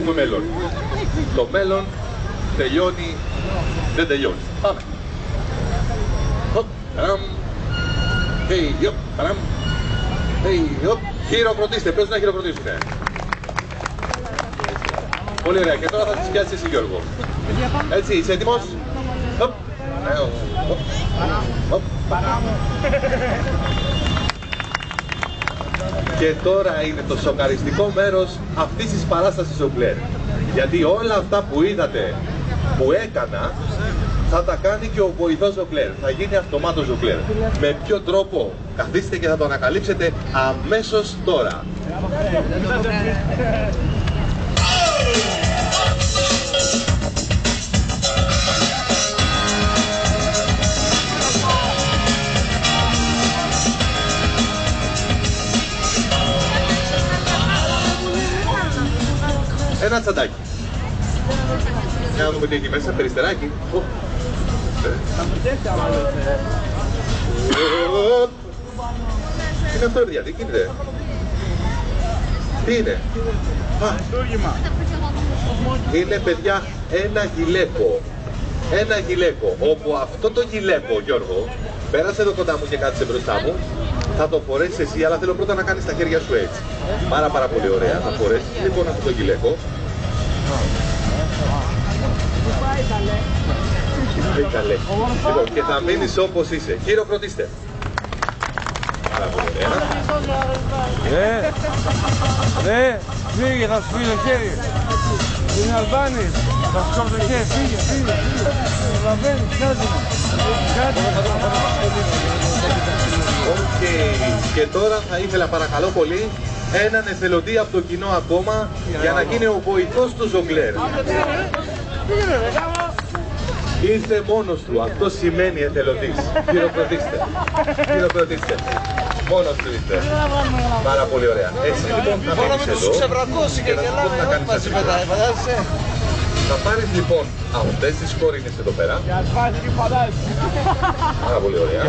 έχουμε μέλλον. Το μέλλον τελειώνει, δεν τελειώνει. Πάμε. Hop, taram. Hey, hop, taram. Hey, hop. Χειροκροτήστε, πες να χειροκροτήσουνε. Πολύ ωραία, και τώρα θα τις πιάσεις εσύ, Γιώργο. Έτσι, είσαι έτοιμος? Hop. Hop. Hop. Και τώρα είναι το σοκαριστικό μέρος αυτής της παράστασης ζογκλέρ. Γιατί όλα αυτά που είδατε, που έκανα, θα τα κάνει και ο βοηθός ζογκλέρ. Θα γίνει αυτομάτως ζογκλέρ. Με ποιο τρόπο? Καθίστε και θα το ανακαλύψετε αμέσως τώρα. Ένα τσαντάκι. Για να δούμε τι έχει μέσα, περιστεράκι. Τι είναι αυτό, παιδιά, τι γίνεται? Τι είναι? Είναι, παιδιά, ένα γυλαίκο. Ένα γυλαίκο, όπου αυτό το γυλαίκο, Γιώργο, πέρασε εδώ κοντά μου και κάθισε μπροστά μου. Θα το φορέσεις εσύ, αλλά θέλω πρώτα να κάνεις τα χέρια σου έτσι. Πάρα πολύ ωραία. Θα φορέσεις λοιπόν αυτό το γυλαίκο. Λοιπόν, και θα μείνεις όπως είσαι. Χειροκροτήστε. Πάρα πολύ ωραία. Φύγε, θα σου φύγει το χέρι. Είναι Αλβάνης. Θα σου κόβει το χέρι. Φύγε. Λαβαίνεις, κάτι. Οκ. Και τώρα θα ήθελα παρακαλώ πολύ έναν εθελοντή από το κοινό ακόμα για να γίνει ο βοηθός του ζογκλέρ. Ήρθε μόνος του, αυτό σημαίνει εθελοντής. Χειροκροτήστε. Μόνος του ήρθε. Πάρα πολύ ωραία. Έτσι λοιπόν θα μείνεις εδώ και να σου πω τι να κάνεις αυτή. Θα πάρεις λοιπόν αυτές τις κορίνες εδώ πέρα. Πάρα πολύ ωραία.